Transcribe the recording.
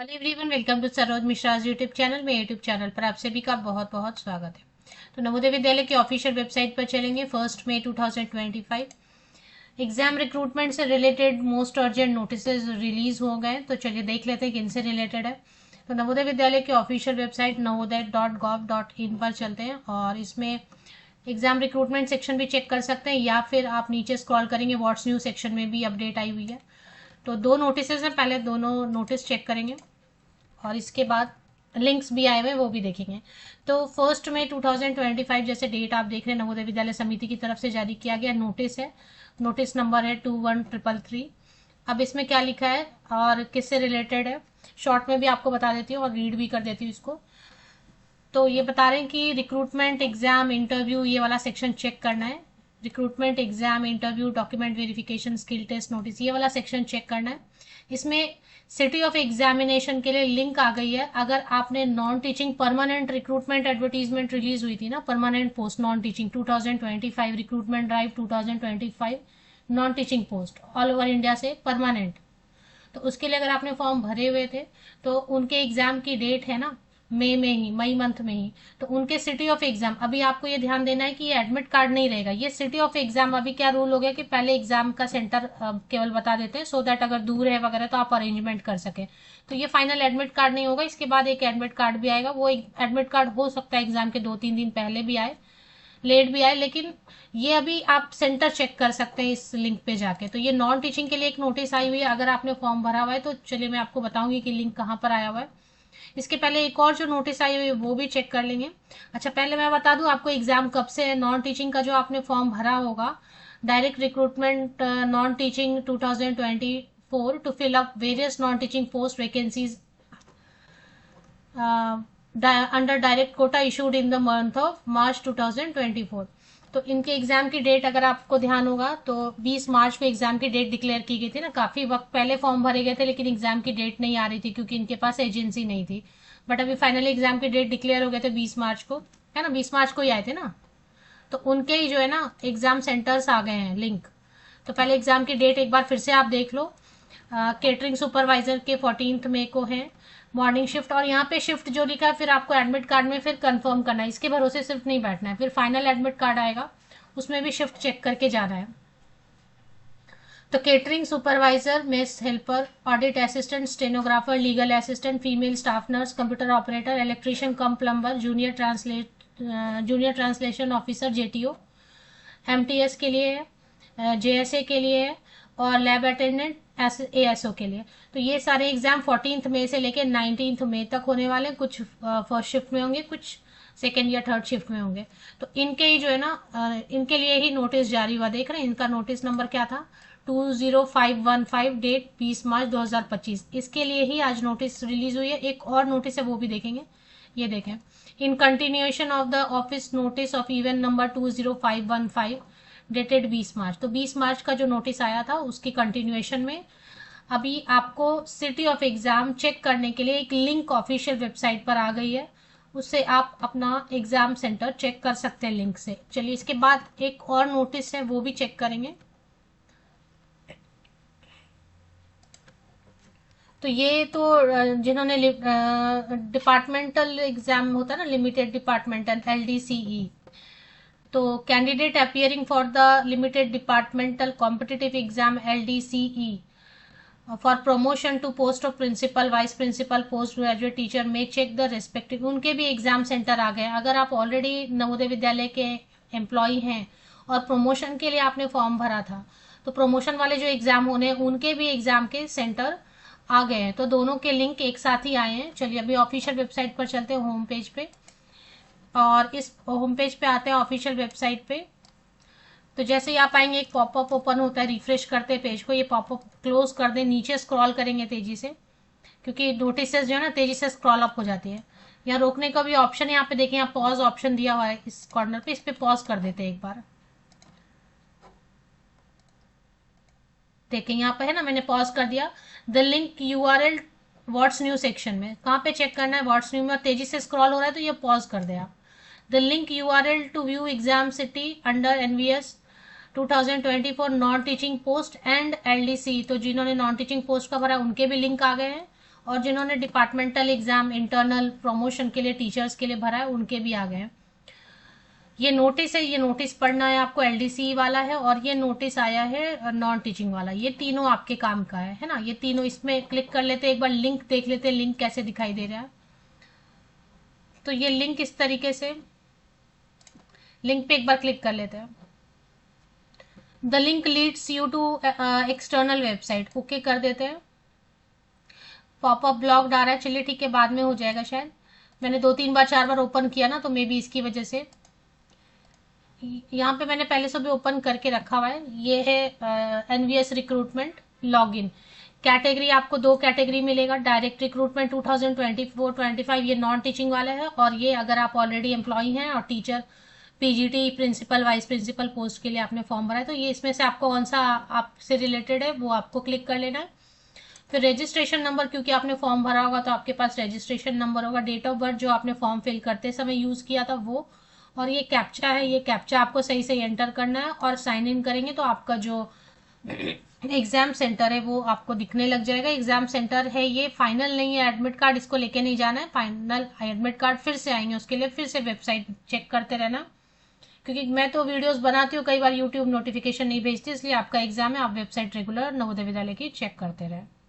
Hello everyone, welcome to Saroj Mishra YouTube channel में। YouTube channel पर आप सभी का बहुत बहुत स्वागत है। तो नवोदय विद्यालय की ऑफिशियल वेबसाइट पर चलेंगे। 1 मई 2025 एग्जाम रिक्रूटमेंट से related most urgent notice release हो गए। तो चलिए देख लेते हैं किन से रिलेटेड है। तो नवोदय विद्यालय की ऑफिशियल वेबसाइट navodaya.gov.in पर चलते हैं और इसमें एग्जाम रिक्रूटमेंट सेक्शन भी चेक कर सकते हैं, या फिर आप नीचे स्क्रॉल करेंगे व्हाट्स न्यू सेक्शन में भी अपडेट आई हुई है। तो दो नोटिस हैं, पहले दोनों नोटिस चेक करेंगे और इसके बाद लिंक्स भी आए हुए वो भी देखेंगे। तो 1 मई 2025 जैसे डेट आप देख रहे हैं, नवोदय विद्यालय समिति की तरफ से जारी किया गया नोटिस है। नोटिस नंबर है 21333। अब इसमें क्या लिखा है और किससे रिलेटेड है, शॉर्ट में भी आपको बता देती हूँ और रीड भी कर देती हूँ इसको। तो ये बता रहे हैं कि रिक्रूटमेंट एग्जाम इंटरव्यू ये वाला सेक्शन चेक करना है। Recruitment exam interview document verification skill test notice ये वाला सेक्शन चेक करना है। इसमें सिटी ऑफ एग्जामिनेशन के लिए लिंक आ गई है। अगर आपने non teaching permanent recruitment advertisement release हुई थी ना, permanent post non teaching 2025 recruitment drive 2025 non teaching post all over India से परमानेंट, तो उसके लिए अगर आपने फॉर्म भरे हुए थे तो उनके एग्जाम की डेट है ना मई में ही, मई मंथ में ही। तो उनके सिटी ऑफ एग्जाम, अभी आपको ये ध्यान देना है कि ये एडमिट कार्ड नहीं रहेगा, ये सिटी ऑफ एग्जाम। अभी क्या रूल हो गया कि पहले एग्जाम का सेंटर केवल बता देते हैं, सो दैट अगर दूर है वगैरह तो आप अरेंजमेंट कर सके। तो ये फाइनल एडमिट कार्ड नहीं होगा, इसके बाद एक एडमिट कार्ड भी आएगा। वो एडमिट कार्ड हो सकता है एग्जाम के 2-3 दिन पहले भी आए, लेट भी आए, लेकिन ये अभी आप सेंटर चेक कर सकते हैं इस लिंक पे जाके। तो ये नॉन टीचिंग के लिए एक नोटिस आई हुई है। अगर आपने फॉर्म भरा हुआ है तो चलिए मैं आपको बताऊंगी कि लिंक कहाँ पर आया हुआ है। इसके पहले एक और जो नोटिस आई हुई है वो भी चेक कर लेंगे। अच्छा, पहले मैं बता दूं आपको एग्जाम कब से है। नॉन टीचिंग का जो आपने फॉर्म भरा होगा, direct recruitment non teaching 2024 to fill up various non teaching post vacancies under direct quota issued in the month of March 2024। तो इनके एग्जाम की डेट अगर आपको ध्यान होगा तो 20 मार्च को एग्जाम की डेट डिक्लेयर की गई थी ना। काफी वक्त पहले फॉर्म भरे गए थे लेकिन एग्जाम की डेट नहीं आ रही थी क्योंकि इनके पास एजेंसी नहीं थी। बट अभी फाइनली एग्जाम की डेट डिक्लेयर हो गए थे 20 मार्च को, है ना, 20 मार्च को ही आए थे ना। तो उनके ही जो है ना एग्जाम सेंटर्स आ गए हैं लिंक। तो पहले एग्जाम की डेट एक बार फिर से आप देख लो। केटरिंग सुपरवाइजर के 14 मई को है मॉर्निंग शिफ्ट, और यहाँ पे शिफ्ट जो लिखा है फिर आपको एडमिट कार्ड में फिर कंफर्म करना है, इसके भरोसे सिर्फ नहीं बैठना है। फिर फाइनल एडमिट कार्ड आएगा उसमें भी शिफ्ट चेक करके जाना है। तो catering supervisor, mess helper, audit assistant, stenographer, legal assistant, female staff nurse, computer operator, electrician cum plumber, junior translation officer JTO, MTS के लिए है, जेएसए के लिए है, और लैब अटेंडेंट एएसओ के लिए। तो ये सारे एग्जाम 14 मई से लेकर 19 मई तक होने वाले हैं। कुछ फर्स्ट शिफ्ट में होंगे, कुछ सेकेंड या थर्ड शिफ्ट में होंगे। तो इनके ही जो है ना इनके लिए ही नोटिस जारी हुआ, देख रहे हैं इनका नोटिस नंबर क्या था, 20515, डेट 20 मार्च 2025। इसके लिए ही आज नोटिस रिलीज हुई है। एक और नोटिस है वो भी देखेंगे, ये देखें, in continuation of the office notice of event number 20515 dated 20 मार्च। तो 20 मार्च का जो नोटिस आया था उसकी कंटिन्यूएशन में अभी आपको सिटी ऑफ एग्जाम चेक करने के लिए एक लिंक ऑफिशियल वेबसाइट पर आ गई है, उससे आप अपना एग्जाम सेंटर चेक कर सकते हैं लिंक से। चलिए इसके बाद एक और नोटिस है वो भी चेक करेंगे। तो ये तो जिन्होंने डिपार्टमेंटल एग्जाम होता है ना, लिमिटेड डिपार्टमेंटल एलडीसीई, तो candidate appearing for the limited departmental competitive exam LDCE for promotion to post of principal, vice principal, post graduate teacher में चेक द रेस्पेक्टिव, उनके भी एग्जाम सेंटर आ गए। अगर आप ऑलरेडी नवोदय विद्यालय के एम्प्लॉय हैं और प्रमोशन के लिए आपने फॉर्म भरा था तो प्रमोशन वाले जो एग्जाम होने हैं उनके भी एग्जाम के सेंटर आ गए हैं। तो दोनों के लिंक एक साथ ही आए हैं। चलिए अभी ऑफिशियल वेबसाइट पर चलते हैं, होम पेज पे, और इस होम पेज पे आते हैं ऑफिशियल वेबसाइट पे। तो जैसे ही आप आएंगे एक पॉपअप ओपन होता है, रिफ्रेश करते हैं पेज को, ये पॉपअप क्लोज कर दें, नीचे स्क्रॉल करेंगे तेजी से क्योंकि नोटिस जो है ना तेजी से स्क्रॉल अप हो जाती है। यहाँ रोकने का भी ऑप्शन है, यहाँ पे देखें, यहाँ पॉज ऑप्शन दिया हुआ है इस कॉर्नर पे, इस पे पॉज कर देते हैं एक बार। देखें यहाँ पे है ना, मैंने पॉज कर दिया। The link URL what's new section में, कहाँ पे चेक करना है, व्हाट्स न्यू में, और तेजी से स्क्रॉल हो रहा है तो ये पॉज कर दे आप। The link URL to view exam city under NVS 2024 non teaching post and LDC, तो जिन्होंने नॉन टीचिंग पोस्ट का भरा उनके भी लिंक आ गए हैं, और जिन्होंने डिपार्टमेंटल एग्जाम इंटरनल प्रमोशन के लिए टीचर्स के लिए भरा है उनके भी आ गए हैं। ये नोटिस है, ये नोटिस पढ़ना है आपको, एलडीसी वाला है, और ये नोटिस आया है नॉन टीचिंग वाला। ये तीनों आपके काम का है ना। ये तीनों, इसमें क्लिक कर लेते हैं, एक बार लिंक देख लेते हैं लिंक कैसे दिखाई दे रहा है। तो ये लिंक इस तरीके से, लिंक पे एक बार क्लिक कर लेते हैं। The link leads you to external website, okay कर देते हैं। पॉपअप ब्लॉक आ रहा है, चलिए ठीक है, बाद में हो जाएगा शायद। मैंने 2-3 बार 4 बार ओपन किया ना, तो मे बी इसकी वजह से। यहाँ पे मैंने पहले से भी ओपन करके रखा हुआ है। ये है एनवीएस रिक्रूटमेंट लॉगिन। कैटेगरी आपको 2 कैटेगरी मिलेगा, डायरेक्ट रिक्रूटमेंट 2024-25, ये नॉन टीचिंग वाला है, और ये अगर आप ऑलरेडी एम्प्लॉय हैं और teacher PGT principal vice principal post के लिए आपने फॉर्म भरा है, तो ये इसमें से आपको कौन सा आपसे रिलेटेड है वो आपको क्लिक कर लेना है। फिर रजिस्ट्रेशन नंबर, क्योंकि आपने फॉर्म भरा होगा तो आपके पास रजिस्ट्रेशन नंबर होगा। डेट ऑफ बर्थ जो आपने फॉर्म फिल करते समय यूज किया था वो, और ये कैप्चा है, ये कैप्चा आपको सही से एंटर करना है, और साइन इन करेंगे तो आपका जो एग्जाम सेंटर है वो आपको दिखने लग जाएगा। एग्जाम सेंटर है ये, फाइनल नहीं है एडमिट कार्ड, इसको लेके नहीं जाना है। फाइनल एडमिट कार्ड फिर से आएंगे, उसके लिए फिर से वेबसाइट चेक करते रहना, क्योंकि मैं तो वीडियोस बनाती हूँ, कई बार यूट्यूब नोटिफिकेशन नहीं भेजती, इसलिए आपका एग्जाम है, आप वेबसाइट रेगुलर नवोदय विद्यालय की चेक करते रहे।